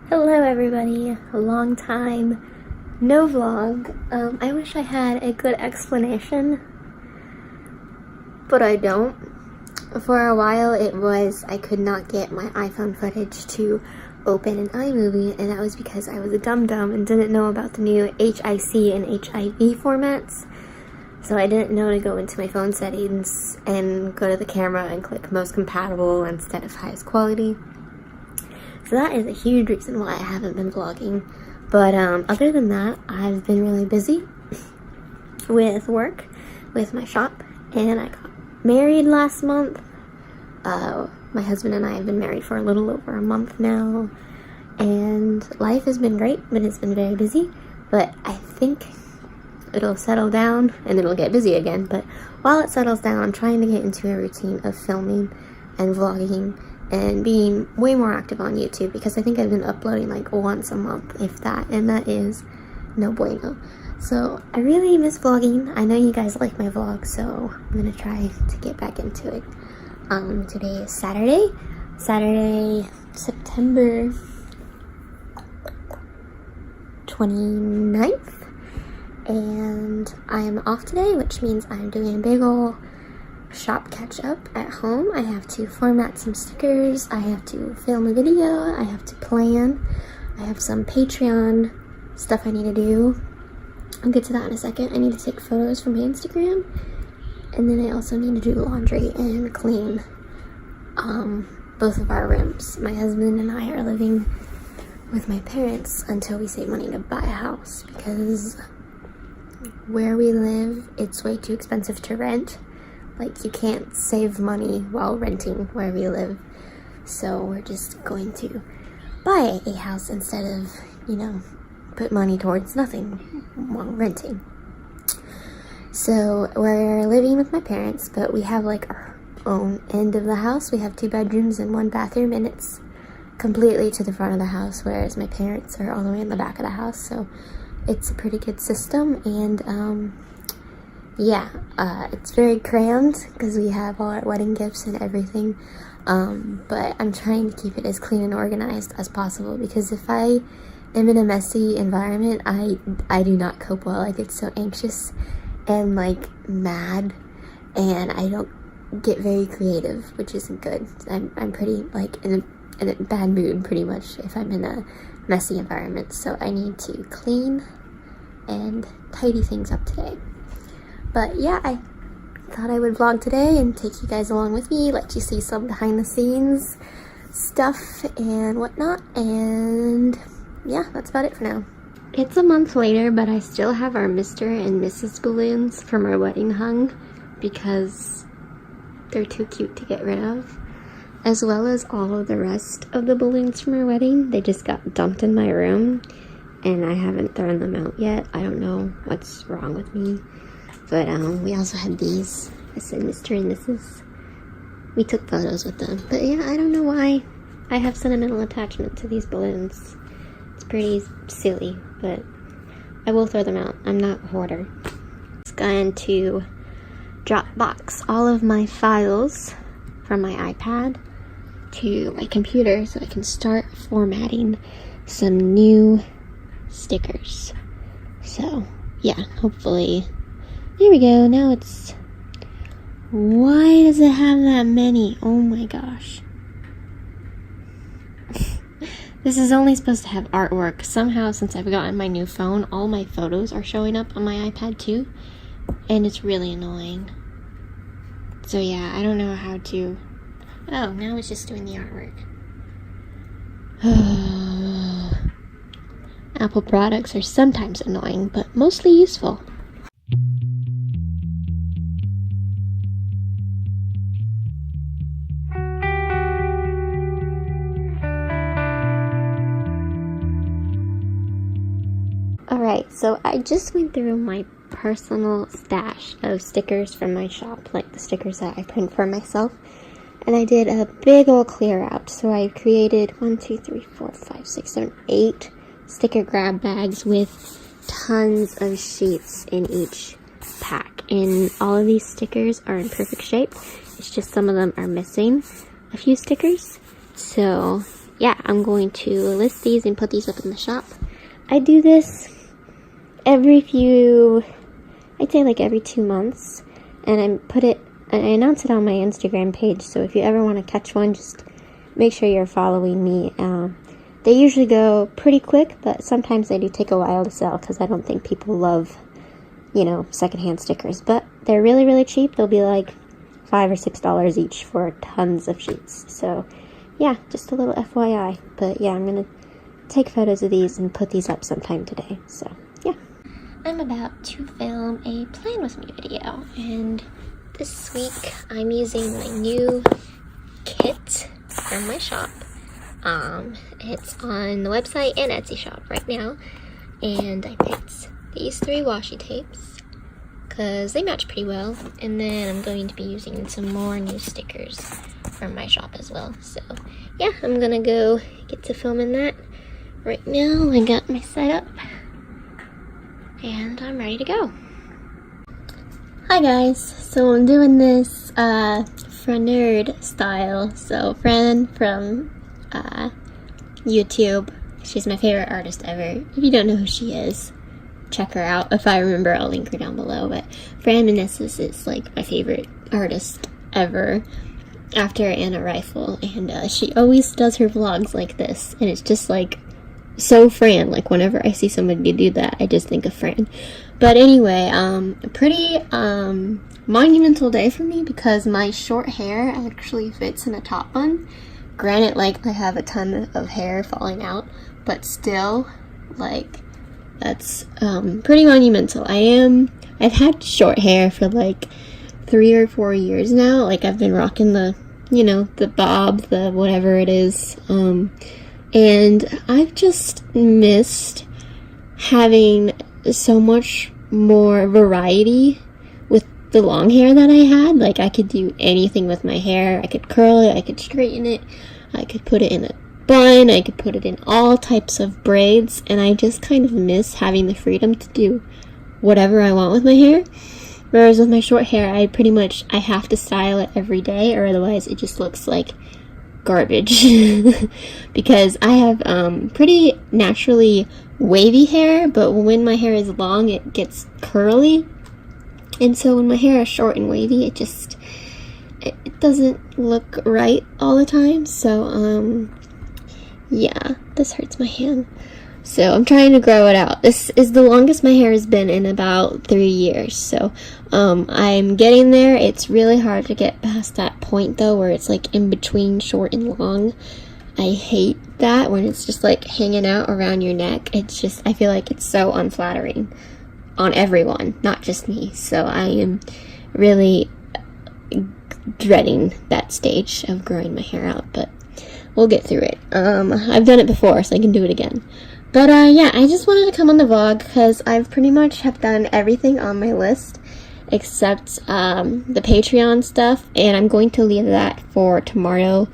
Hello everybody, a long time no vlog. I wish I had a good explanation, but I don't. For a while it was I could not get my iPhone footage to open an iMovie, and that was because I was a dum-dum and didn't know about the new HIC and HIV formats. So I didn't know to go into my phone settings and go to the camera and click most compatible instead of highest quality. So that is a huge reason why I haven't been vlogging. But other than that, I've been really busy with work, with my shop, and I got married last month. My husband and I have been married for a little over a month now, and life has been great, but it's been very busy. But I think it'll settle down and it'll get busy again. But while it settles down, I'm trying to get into a routine of filming and vlogging and being way more active on YouTube, because I think I've been uploading like once a month, if that, and that is no bueno. So I really miss vlogging. I know you guys like my vlogs, so I'm gonna try to get back into it. Today is Saturday, September 29th, and I am off today, which means I'm doing a big ol' shop catch up at home. I have to format some stickers, I have to film a video, I have to plan, I have some Patreon stuff I need to do. I'll get to that in a second. I need to take photos for my Instagram, and then I also need to do laundry and clean both of our rooms. My husband and I are living with my parents until we save money to buy a house, because where we live, it's way too expensive to rent. Like, you can't save money while renting where we live. So we're just going to buy a house instead of, put money towards nothing while renting. So we're living with my parents, but we have like our own end of the house. We have 2 bedrooms and 1 bathroom, and it's completely to the front of the house, whereas my parents are all the way in the back of the house. So it's a pretty good system, and it's very crammed because we have all our wedding gifts and everything, but I'm trying to keep it as clean and organized as possible, because if I am in a messy environment, I do not cope well. I get so anxious and like mad, and I don't get very creative, which isn't good. I'm pretty like in a bad mood pretty much if I'm in a messy environment, so I need to clean and tidy things up today. But yeah, I thought I would vlog today and take you guys along with me, let you see some behind the scenes stuff and whatnot, and yeah, that's about it for now. It's a month later, but I still have our Mr. and Mrs. balloons from our wedding hung, because they're too cute to get rid of, as well as all of the rest of the balloons from our wedding. They just got dumped in my room, and I haven't thrown them out yet. I don't know what's wrong with me. But we also had these. I said Mr. and Mrs. We took photos with them. But yeah, I don't know why I have sentimental attachment to these balloons. It's pretty silly, but I will throw them out. I'm not a hoarder. Just going to Dropbox all of my files from my iPad to my computer so I can start formatting some new stickers. So yeah, hopefully. There we go. Now it's... Why does it have that many? Oh my gosh. This is only supposed to have artwork. Somehow, since I've gotten my new phone, all my photos are showing up on my iPad too. And it's really annoying. So yeah, I don't know how to... Oh, now it's just doing the artwork. Apple products are sometimes annoying, but mostly useful. Alright, so I just went through my personal stash of stickers from my shop, like the stickers that I print for myself, and I did a big old clear out. So I created 8 sticker grab bags with tons of sheets in each pack, and all of these stickers are in perfect shape. It's just some of them are missing a few stickers, so yeah, I'm going to list these and put these up in the shop. I do this every 2 months, and I announce it on my Instagram page, so if you ever want to catch one, just make sure you're following me. They usually go pretty quick, but sometimes they do take a while to sell, because I don't think people love, secondhand stickers, but they're really, really cheap. They'll be like $5 or $6 each for tons of sheets. So yeah, just a little FYI. But yeah, I'm gonna take photos of these and put these up sometime today. So yeah, I'm about to film a plan with me video, and this week I'm using my new kit from my shop. It's on the website and Etsy shop right now, and I picked these 3 washi tapes because they match pretty well, and then I'm going to be using some more new stickers from my shop as well. So yeah, I'm gonna go get to filming that right now. I got my setup and I'm ready to go. Hi guys, so I'm doing this Nerd style. So Fran from YouTube, she's my favorite artist ever. If you don't know who she is, check her out. If I remember, I'll link her down below. But Fran Meneses is like my favorite artist ever, after Anna Rifle, and she always does her vlogs like this, and it's just like so Fran. Like whenever I see somebody do that, I just think of Fran. But anyway, a pretty monumental day for me because my short hair actually fits in a top bun. Granted, like, I have a ton of hair falling out, but still, like, that's pretty monumental. I've had short hair for like 3 or 4 years now. Like, I've been rocking the, the bob, the whatever it is, and I've just missed having so much more variety with the long hair that I had. Like, I could do anything with my hair. I could curl it, I could straighten it, I could put it in a bun, I could put it in all types of braids, and I just kind of miss having the freedom to do whatever I want with my hair. Whereas with my short hair, I have to style it every day, or otherwise it just looks like garbage. Because I have pretty naturally wavy hair, but when my hair is long, it gets curly. And so when my hair is short and wavy, it doesn't look right all the time. So yeah, this hurts my hand. So I'm trying to grow it out. This is the longest my hair has been in about 3 years. So I'm getting there. It's really hard to get past that point though, where it's like in between short and long. I hate that when it's just like hanging out around your neck. It's just, I feel like it's so unflattering on everyone, not just me. So I am really dreading that stage of growing my hair out, but we'll get through it. I've done it before, so I can do it again. But yeah, I just wanted to come on the vlog because I've pretty much have done everything on my list except the Patreon stuff, and I'm going to leave that for tomorrow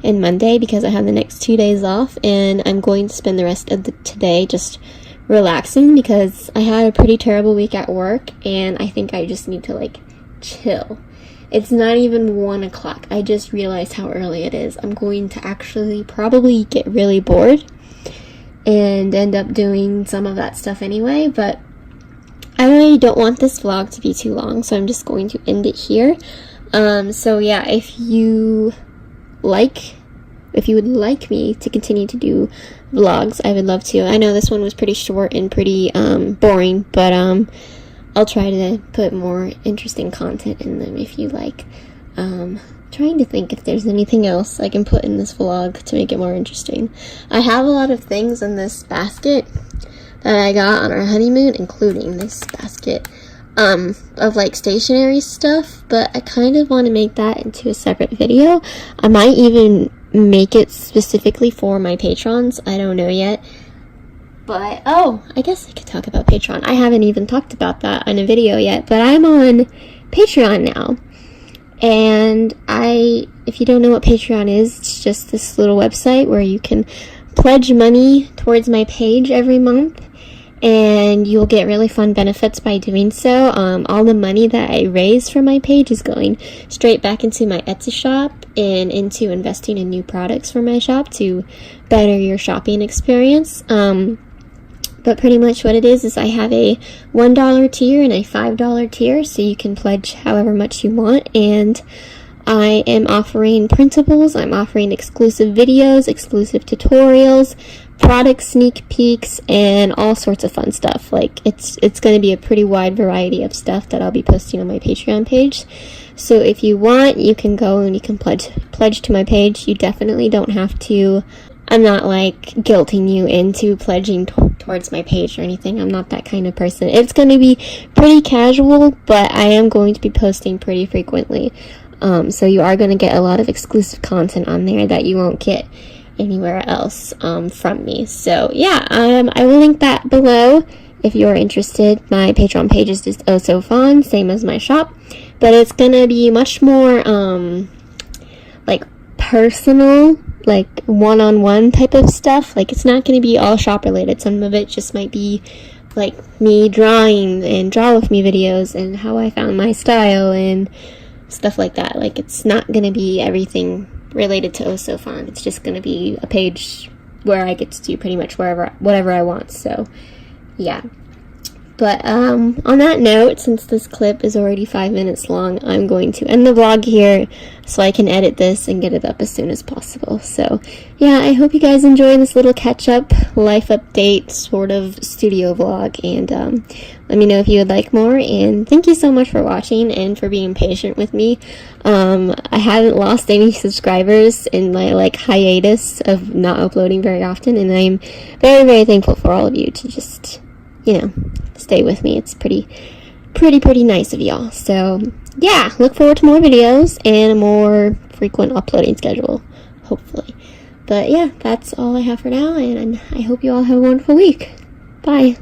and Monday because I have the next 2 days off, and I'm going to spend the rest of today just relaxing because I had a pretty terrible week at work, and I think I just need to like chill. It's not even 1 o'clock. I just realized how early it is. I'm going to actually probably get really bored and end up doing some of that stuff anyway, but I really don't want this vlog to be too long, so I'm just going to end it here. So yeah, if you would like me to continue to do vlogs, I would love to. I know this one was pretty short and pretty boring, but I'll try to put more interesting content in them if you like. Trying to think if there's anything else I can put in this vlog to make it more interesting. I have a lot of things in this basket that I got on our honeymoon, including this basket of like stationery stuff, but I kind of want to make that into a separate video. I might even make it specifically for my patrons. I don't know yet. But, oh, I guess I could talk about Patreon. I haven't even talked about that in a video yet, but I'm on Patreon now. And if you don't know what Patreon is, it's just this little website where you can pledge money towards my page every month. and you'll get really fun benefits by doing so. All the money that I raise from my page is going straight back into my Etsy shop and into investing in new products for my shop to better your shopping experience. But pretty much what it is I have a $1 tier and a $5 tier, so you can pledge however much you want, and I am offering printables, I'm offering exclusive videos, exclusive tutorials, product sneak peeks, and all sorts of fun stuff. Like, it's going to be a pretty wide variety of stuff that I'll be posting on my Patreon page. So if you want, you can go and you can pledge to my page. You definitely don't have to. I'm not like guilting you into pledging towards my page or anything. I'm not that kind of person. It's going to be pretty casual, but I am going to be posting pretty frequently. So you are going to get a lot of exclusive content on there that you won't get anywhere else from me. So yeah, I will link that below if you're interested. My Patreon page is just OhSoFawn, same as my shop, but it's going to be much more like personal, like one-on-one type of stuff. Like, it's not going to be all shop related. Some of it just might be like me drawing and draw with me videos and how I found my style and stuff like that. Like, it's not going to be everything related to OhSoFawn. It's just going to be a page where I get to do pretty much whatever I want. So yeah. But on that note, since this clip is already 5 minutes long, I'm going to end the vlog here so I can edit this and get it up as soon as possible. So yeah, I hope you guys enjoy this little catch-up, life update sort of studio vlog, and let me know if you would like more, and thank you so much for watching and for being patient with me. I haven't lost any subscribers in my like hiatus of not uploading very often, and I'm very, very thankful for all of you to just, you know, stay with me. It's pretty nice of y'all. So yeah, look forward to more videos and a more frequent uploading schedule, hopefully. But yeah, that's all I have for now, and I hope you all have a wonderful week. Bye.